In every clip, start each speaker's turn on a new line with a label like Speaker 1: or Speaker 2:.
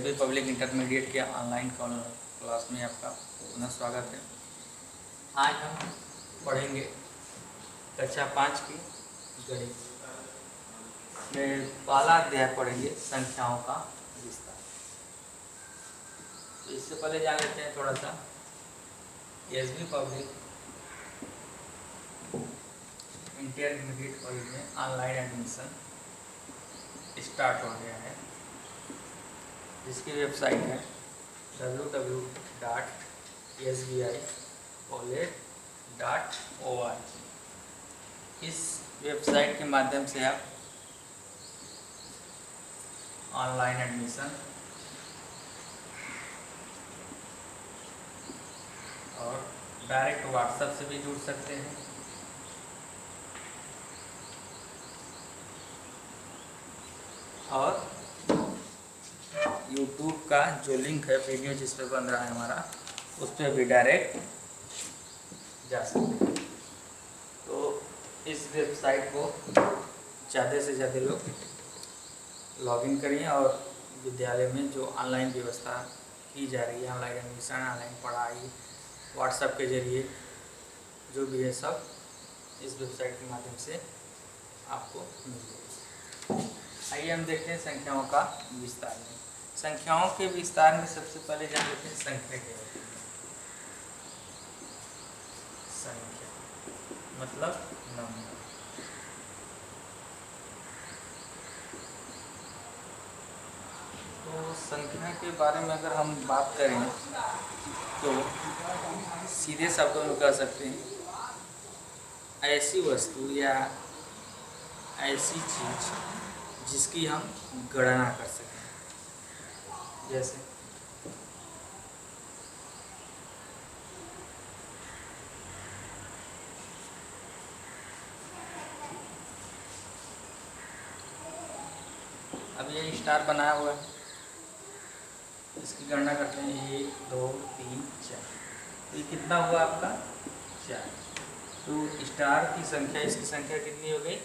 Speaker 1: SB public intermediate के online class में आपका पुनः स्वागत है। आज हम पढ़ेंगे कक्षा 5 की गणित में पहला अध्याय पढ़ेंगे संख्याओं का विस्तार। तो इससे पहले जान लेते हैं थोड़ा सा एसबी पब्लिक इंटरमीडिएट कॉलेज में ऑनलाइन एडमिशन स्टार्ट हो गया है, जिसकी वेबसाइट है www.sbicollege.org। इस वेबसाइट के माध्यम से आप ऑनलाइन एडमिशन और डायरेक्ट व्हाट्सएप से भी जुड़ सकते हैं और यूट्यूब का जो लिंक है वीडियो जिस पे बन रहा है हमारा, उस पर भी डायरेक्ट जा सकते हैं। तो इस वेबसाइट को ज़्यादा से ज़्यादा लोग लॉगिन करिए और विद्यालय में जो ऑनलाइन व्यवस्था की जा रही है, ऑनलाइन एडमिशन, ऑनलाइन पढ़ाई, व्हाट्सएप के जरिए जो भी है सब इस वेबसाइट के माध्यम से आपको मिल जाएगा। आइए हम देखते हैं संख्याओं का विस्तार में। संख्याओं के विस्तार में सबसे पहले जान लेते हैं संख्या क्या होती है। संख्या मतलब नंबर। तो संख्या के बारे में अगर हम बात करें तो सीधे शब्दों में कह सकते हैं ऐसी वस्तु या ऐसी चीज जिसकी हम गणना कर सकें। जैसे अब ये स्टार बनाया हुआ है, इसकी गणना करते हैं 1 2 3 4। तो ये कितना हुआ आपका 4। तो स्टार की संख्या, इसकी संख्या कितनी हो गई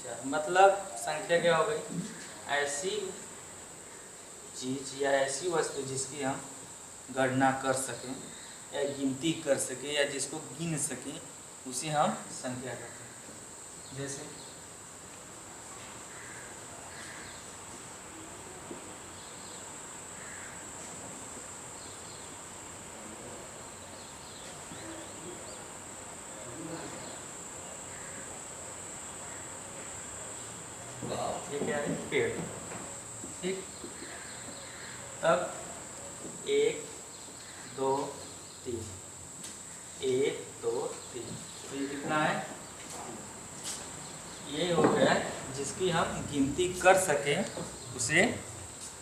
Speaker 1: 4। मतलब संख्या क्या हो गई, ऐसी चीज या ऐसी वस्तु जिसकी हम गणना कर सकें या गिनती कर सकें या जिसको गिन सकें, उसे हम संख्या कहते हैं। जैसे ये क्या है, पेड़। ठीक, तब 1 2 3, 1 2 3, तो ये कितना है, ये हो गया जिसकी हम गिनती कर सकें उसे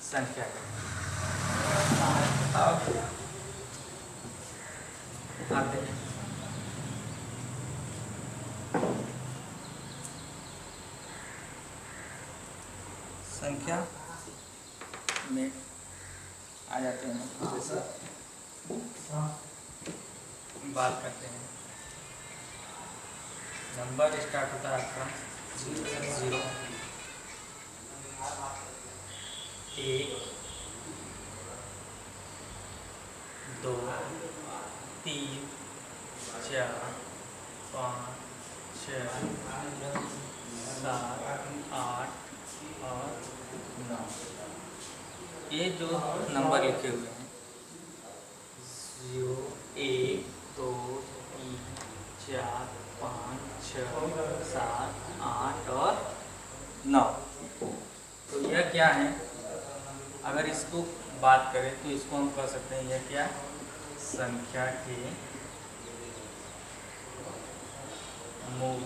Speaker 1: संख्या कहते हैं। अब आते हैं संख्या में आ जाते हैं। जैसे बात करते हैं, नंबर स्टार्ट होता है आपका 0 1 2 3 4 5 6 7 8 और 9। ये जो नंबर लिखे हुए हैं 0 1 2 3 4 5 6 7 8 और 9, तो यह क्या है, अगर इसको बात करें तो इसको हम कह सकते हैं यह क्या, संख्या के मूल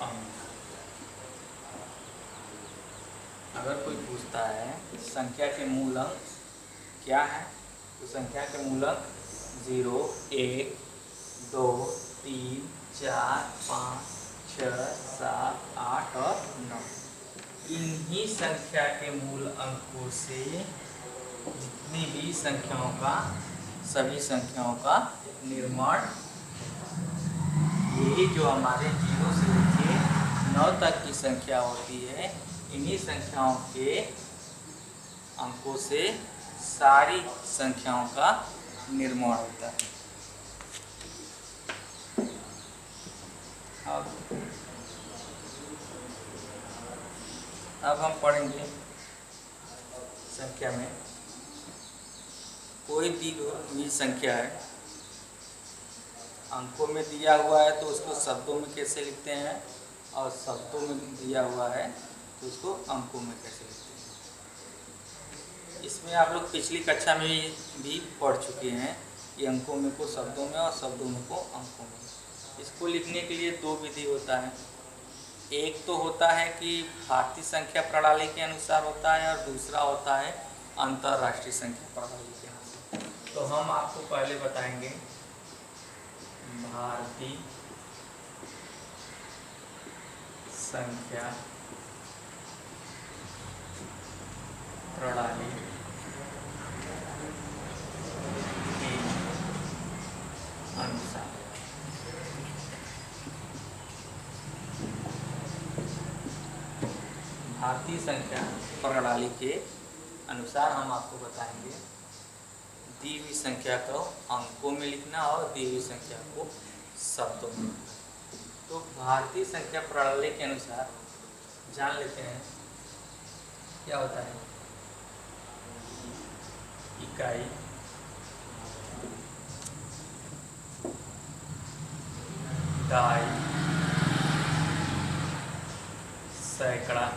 Speaker 1: अंक। अगर कोई पूछता है संख्या के मूल अंक क्या है, तो संख्या के मूल अंक 0 1 2 3 4 5 6 7 8 और 9। इन्हीं संख्या के मूल अंकों से जितनी भी संख्याओं का, सभी संख्याओं का निर्माण, यही जो हमारे 0 से लेकर 9 तक की संख्या होती है, इन्हीं संख्याओं के अंकों से सारी संख्याओं का निर्माण होता है। अब हम पढ़ेंगे संख्या में कोई दी हुई संख्या है, अंकों में दिया हुआ है तो उसको शब्दों में कैसे लिखते हैं, और शब्दों में दिया हुआ है तो उसको अंकों में कैसे लिखते हैं। इसमें आप लोग पिछली कक्षा में भी पढ़ चुके हैं कि अंकों में को शब्दों में और शब्दों में को अंकों में। इसको लिखने के लिए दो विधि होता है। एक तो होता है कि भारतीय संख्या प्रणाली के अनुसार होता है, और दूसरा होता है अंतर्राष्ट्रीय संख्या प्रणाली के अनुसार। तो हम आपको पहले बताएंगे भारतीय संख्या प्रणाली के अनुसार। भारतीय संख्या प्रणाली के अनुसार हम आपको बताएंगे दी हुई संख्या को अंकों में लिखना और दी हुई संख्या को शब्दों में लिखना। तो भारतीय संख्या प्रणाली के अनुसार जान लेते हैं क्या होता है। इकाई, दहाई, सैकड़ा,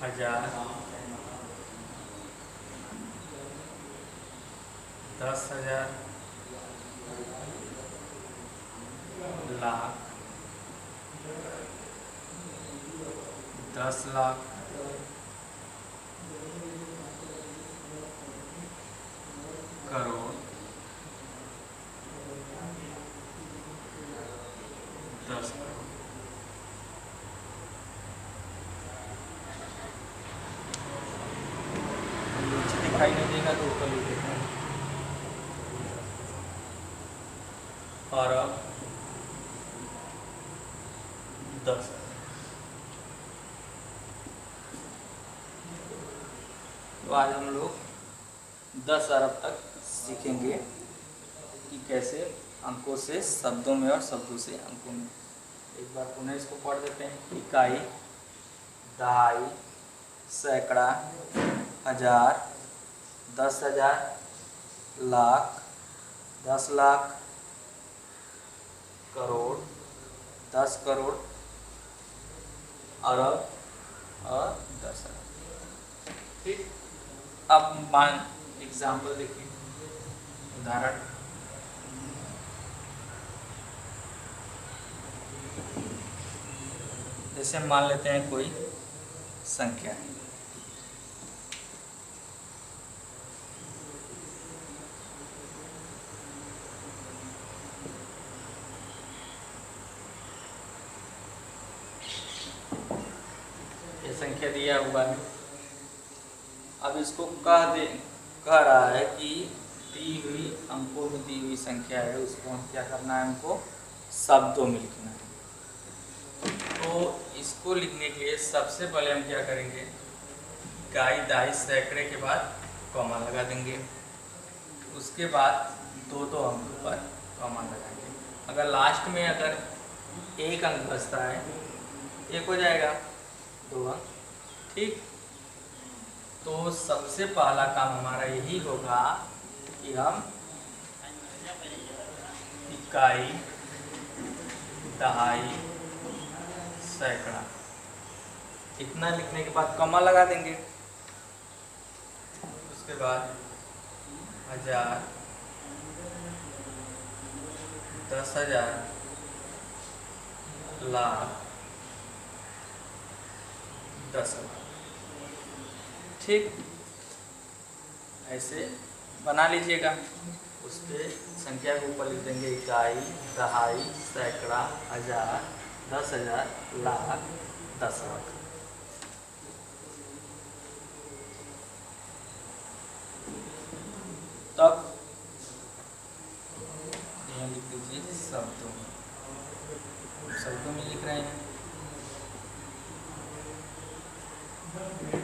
Speaker 1: हजार, 10,000, लाख, 10 लाख, करोड़, 10 करोड़। दिखाई नहीं देगा तो ऊपर लिख देते हैं। अरब, 10। तो आज हम लोग 10 अरब तक सीखेंगे कि कैसे अंकों से शब्दों में और शब्दों से अंकों में। एक बार पुनः इसको पढ़ देते हैं। इकाई, दहाई, सैकड़ा, हजार, 10,000, लाख, 10 लाख, करोड़, 10 करोड़, अरब और 10 अरब। ठीक। अब मान एग्जाम्पल देखिए, उदाहरण। जैसे मान लेते हैं कोई संख्या है, ये संख्या दिया हुआ है। अब इसको कह रहा है कि दी हुई अंकों में दी हुई संख्या है, उसको हम क्या करना है, हमको शब्दों में लिखना है। तो इसको लिखने के लिए सबसे पहले हम क्या करेंगे, इकाई, दहाई, सैकड़े के बाद कॉमा लगा देंगे। उसके बाद दो अंक पर कॉमा लगाएंगे। अगर लास्ट में अगर एक अंक बचता है, एक हो जाएगा 2 अंक। ठीक। तो सबसे पहला काम हमारा यही होगा कि हम इकाई, दहाई, सैकड़ा इतना लिखने के बाद कॉमा लगा देंगे। उसके बाद हजार, 10,000, लाख, 10 लाख। ठीक, ऐसे बना लीजिएगा। उस पर संख्या के ऊपर लिख देंगे इकाई, दहाई, सैकड़ा, हजार, 10,000, लाख, 10 लाख। तब यहाँ लिख दीजिए शब्दों में, शब्दों में लिख रहे हैं।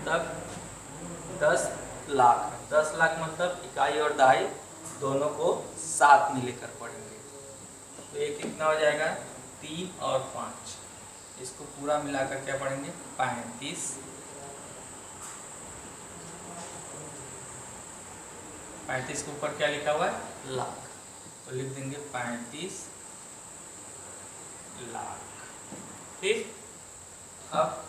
Speaker 1: तब 10 लाख। 10 लाख मतलब इकाई और दहाई दोनों को साथ में लेकर पढ़ेंगे। तो ये कितना हो जाएगा 3 और 5, इसको पूरा मिलाकर क्या पढ़ेंगे 35। 35 के ऊपर क्या लिखा हुआ है लाख, तो लिख देंगे 35 लाख। ठीक, अब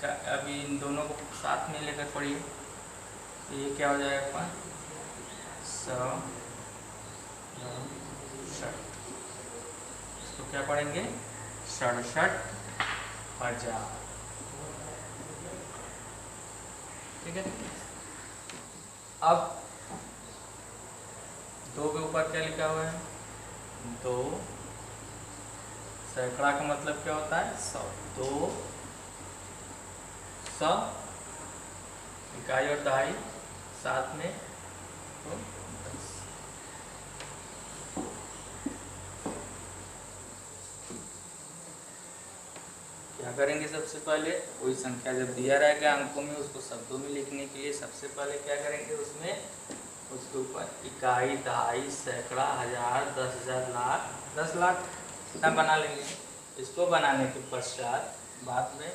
Speaker 1: अभी इन दोनों को साथ में लेकर पढ़िए, तो ये क्या हो जाएगा 167, इसको क्या पढ़ेंगे 67,000। ठीक है, अब 2 के ऊपर क्या लिखा हुआ है 2, सैकड़ा का मतलब क्या होता है 100, 200 इकाई और दहाई साथ में तो 10। क्या करेंगे सबसे पहले कोई संख्या जब दिया रहेगा अंकों में उसको शब्दों में लिखने के लिए सबसे पहले क्या करेंगे उसमें उसके ऊपर इकाई दहाई सैकड़ा हजार 10,000 लाख 10 लाख इतना बना लेंगे। इसको बनाने के पश्चात बाद में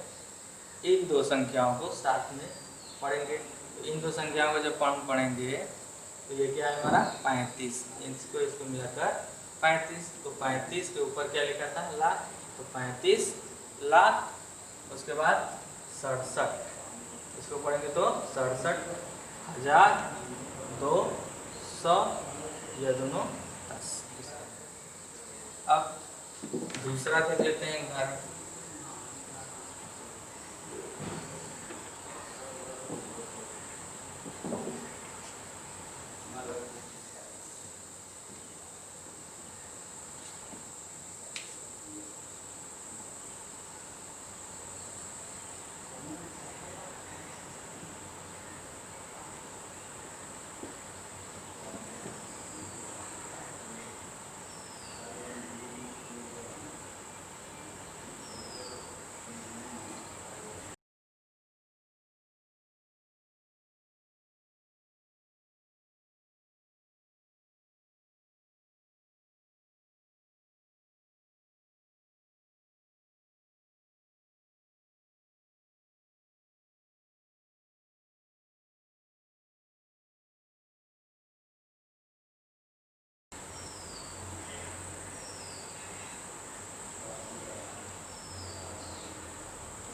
Speaker 1: इन दो संख्याओं को साथ में पढ़ेंगे। तो इन दो संख्याओं को जब पढ़ेंगे तो ये क्या है हमारा 35, इसको मिलाकर 35। तो 35 के ऊपर क्या लिखा था लाख, तो 35 लाख, उसके बाद 67, इसको पढ़ेंगे तो 67,200, यह दोनों 10। अब दूसरा देख लेते हैं उदाहरण।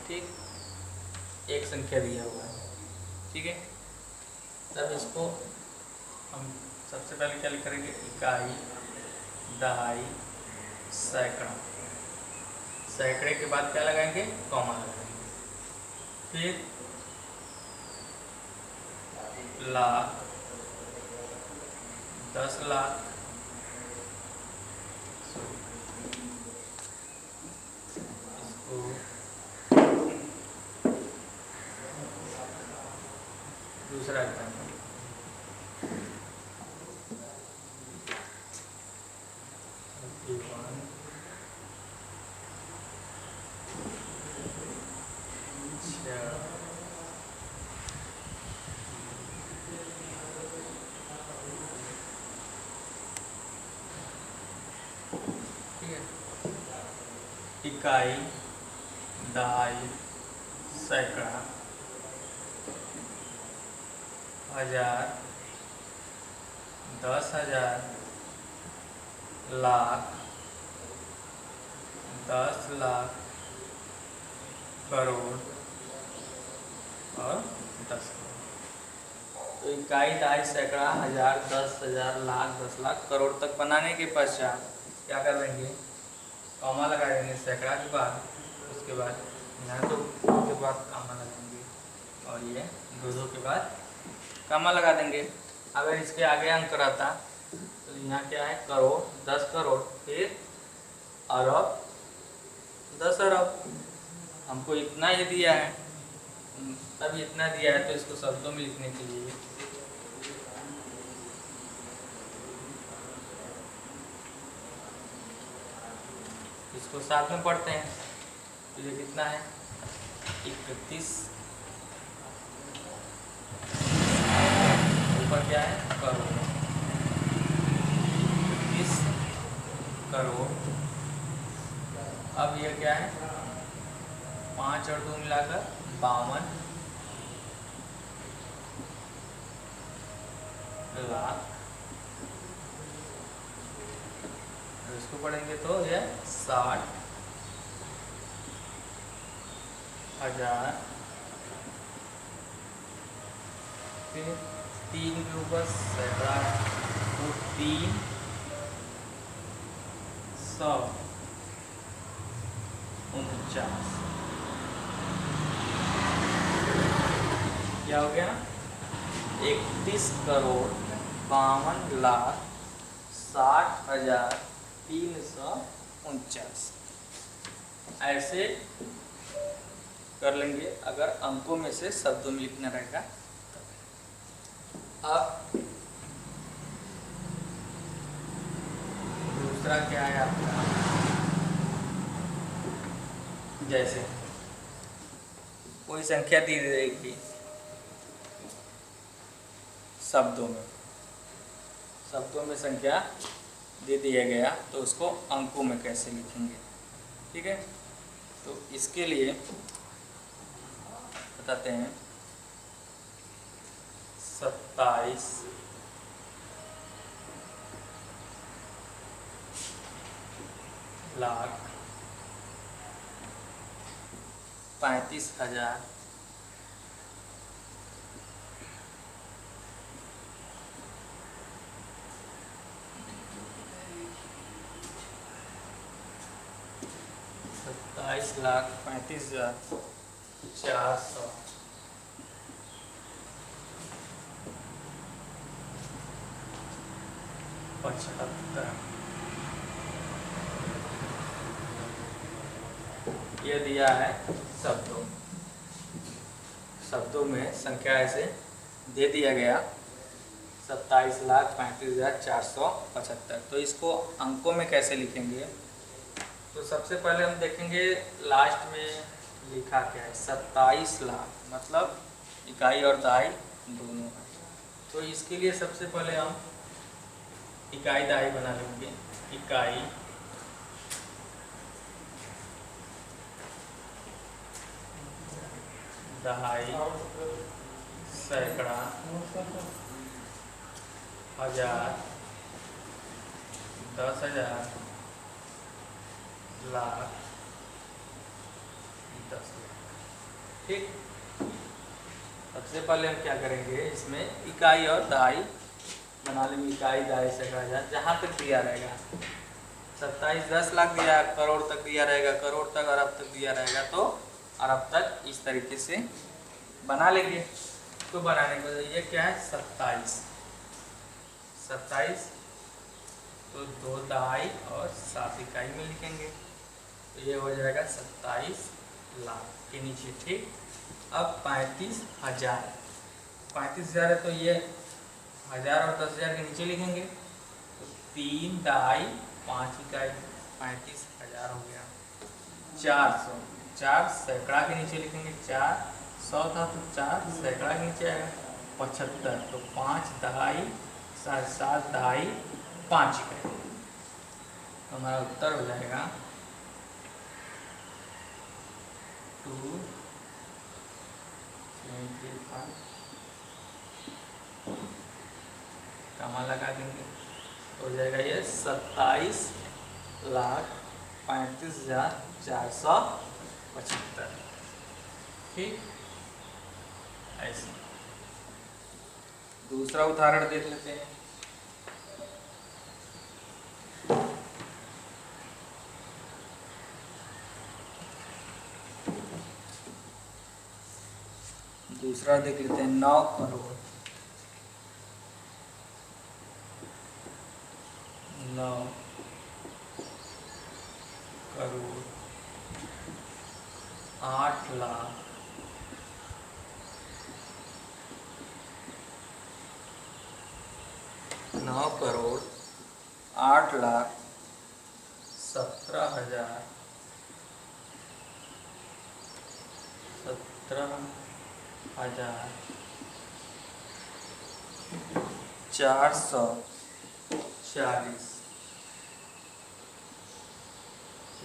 Speaker 1: ठीक, एक संख्या दिया हुआ है, ठीक है। तब इसको हम सबसे पहले क्या करेंगे इकाई दहाई सैकड़ा, सैकड़े के बाद क्या लगाएंगे कॉमा लगाएंगे, फिर लाख 10 लाख, इसको दूसरा एग्जाम्पल इकाई दहाई सैकड़ा हजार 10,000 लाख 10 लाख करोड़ और 10 करोड़। तो इकाई दहाई सैकड़ा हजार 10,000 लाख 10 लाख करोड़ तक बनाने के पश्चात क्या कर लेंगे कॉमा लगा देंगे सैकड़ा के बाद, उसके बाद यहाँ तो के बाद कॉमा लगाएंगे और ये दो के बाद कॉमा लगा देंगे। अगर इसके आगे अंक रहता तो यहाँ क्या है करोड़ 10 करोड़, फिर अरब 10 अरब। हमको इतना ही दिया है, तब इतना दिया है तो इसको शब्दों में लिखने के लिए इसको साथ में पढ़ते हैं। तो ये कितना है 31, ऊपर क्या है करोड़, 31 करोड़। अब ये क्या है 5 और 2 मिलाकर 52 लाख। इसको पढ़ेंगे तो यह 60,000। फिर 3 के ऊपर सैकड़ा है तो 349। क्या हो गया 31,52,60,349। ऐसे कर लेंगे अगर अंकों में से शब्दों में लिखना रहेगा। अब दूसरा क्या है आपका, जैसे कोई संख्या दी रहेगी शब्दों में संख्या दे दिया गया तो उसको अंकों में कैसे लिखेंगे। ठीक है, तो इसके लिए बताते हैं 27 लाख 35,000 27,35,475। ये दिया है शब्दों में संख्या ऐसे दे दिया गया 27,35,475। तो इसको अंकों में कैसे लिखेंगे, तो सबसे पहले हम देखेंगे लास्ट में लिखा क्या है 27 लाख, मतलब इकाई और दहाई दोनों है। तो इसके लिए सबसे पहले हम इकाई दहाई बना लेंगे। इकाई दहाई सैकड़ा हजार 10,000 लाख 10 लाख। ठीक, सबसे पहले हम क्या करेंगे इसमें इकाई और दहाई बना लेंगे। इकाई दहाई सैकड़ा हजार जहाँ तक दिया रहेगा 27 10 लाख दिया, करोड़ तक दिया रहेगा, करोड़ तक अरब तक दिया रहेगा तो अरब तक इस तरीके से बना लेंगे। तो बनाने के बाद ये क्या है 27 तो 2 दहाई और 7 इकाई में लिखेंगे तो ये हो जाएगा 27 लाख के नीचे। ठीक, अब 35,000 है तो ये 1000 और 10,000 के नीचे लिखेंगे तो 3 दहाई 5 इकाई 35,000 हो गया। 400 4 सैकड़ा के नीचे लिखेंगे, 400 था तो 4 सैकड़ा के नीचे आएगा 75 तो 5 दहाई 7 दहाई 5 इकाई। तो हमारा उत्तर हो जाएगा 225। कमा लगा देंगे तो हो जाएगा ये 27,35,475। ठीक, ऐसे दूसरा उदाहरण देख लेते हैं। दूसरा देख लेते हैं 9 करोड़ 9 करोड़ 8 लाख 9 करोड़ 8 लाख 17,000 17,440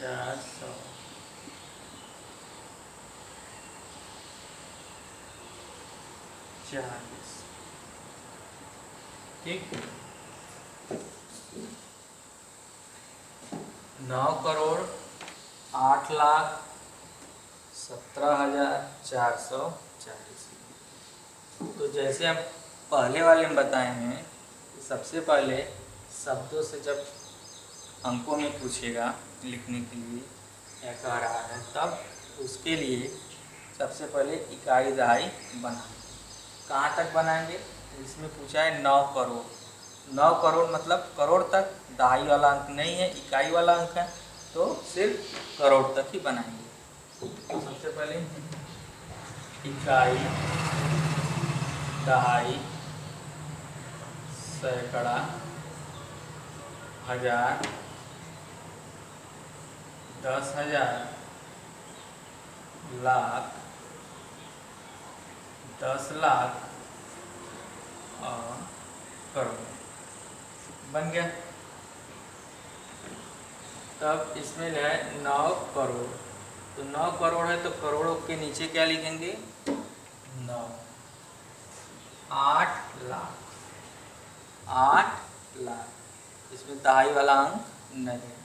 Speaker 1: 440 ठीक। 9,08,17,440। तो जैसे हम पहले वाले में बताए हैं, सबसे पहले शब्दों से जब अंकों में पूछेगा लिखने के लिए या कह रहा है, तब उसके लिए सबसे पहले इकाई दहाई बनाएंगे। कहाँ तक बनाएंगे? इसमें पूछा है 9 करोड़। 9 करोड़ मतलब करोड़ तक, दहाई वाला अंक नहीं है, इकाई वाला अंक है, तो सिर्फ करोड़ तक ही बनाएंगे। तो सबसे पहले इकाई, दहाई, सैकड़ा, हजार, 10,000, लाख, 10 लाख और करोड़ बन गया। तब इसमें है 9 करोड़। तो 9 करोड़ है तो करोड़ों के नीचे क्या लिखेंगे? 9। 8 लाख, 8 लाख, इसमें दहाई वाला अंक नहीं है,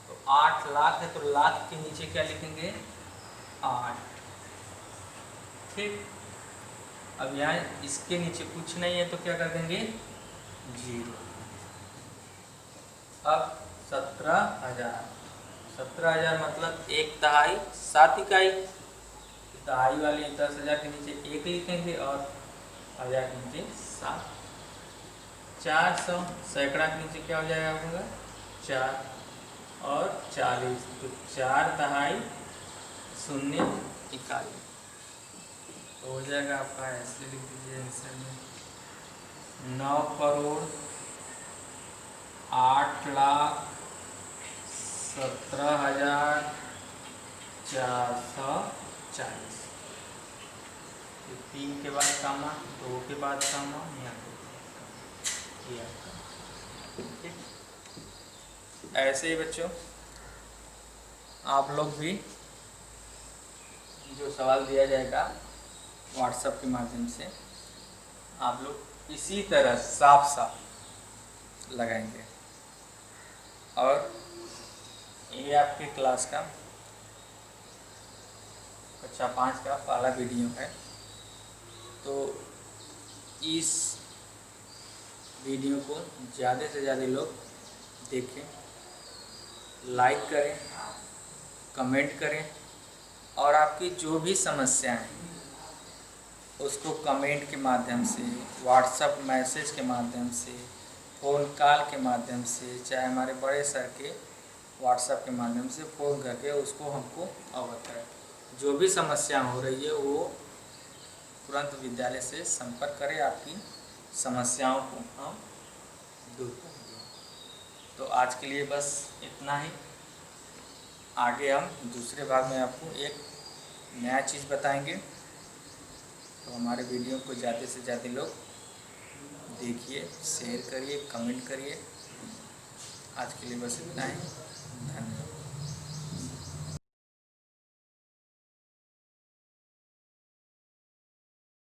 Speaker 1: तो 8 लाख है तो लाख के नीचे क्या लिखेंगे? 8 ठीक। अब यहाँ इसके नीचे कुछ नहीं है तो क्या कर देंगे? 0। अब 17,000, 17,000 मतलब 1 दहाई 7 इकाई, दहाई वाली 10,000 के नीचे 1 लिखेंगे और 1000 के नीचे 7। 400 सैकड़ा के नीचे क्या हो जाएगा आपका? 4 और 40, तो 4 दहाई 0 इकाई, तो हो जाएगा आपका, ऐसे लिख दीजिए आंसर में 9 करोड़ 8 लाख 17,440। 3 के बाद कामा, 2 के बाद कामा, यहाँ पे ठीक। ऐसे ही बच्चों आप लोग भी जो सवाल दिया जाएगा व्हाट्सएप के माध्यम से, आप लोग इसी तरह साफ साफ लगाएंगे। और ये आपके क्लास का कक्षा 5 का पहला वीडियो है, तो इस वीडियो को ज़्यादा से ज़्यादा लोग देखें, लाइक करें, कमेंट करें, और आपकी जो भी समस्याएं हैं उसको कमेंट के माध्यम से, व्हाट्सएप मैसेज के माध्यम से, फ़ोन कॉल के माध्यम से, चाहे हमारे बड़े सर के व्हाट्सएप के माध्यम से फ़ोन करके उसको हमको अवगत करें। जो भी समस्या हो रही है वो तुरंत विद्यालय से संपर्क करें, आपकी समस्याओं को हम दूर करेंगे। तो आज के लिए बस इतना ही। आगे हम दूसरे भाग में आपको एक नया चीज़ बताएंगे, तो हमारे वीडियो को ज़्यादा से ज़्यादा लोग देखिए, शेयर करिए, कमेंट करिए। आज के लिए बस इतना ही। धन्यवाद।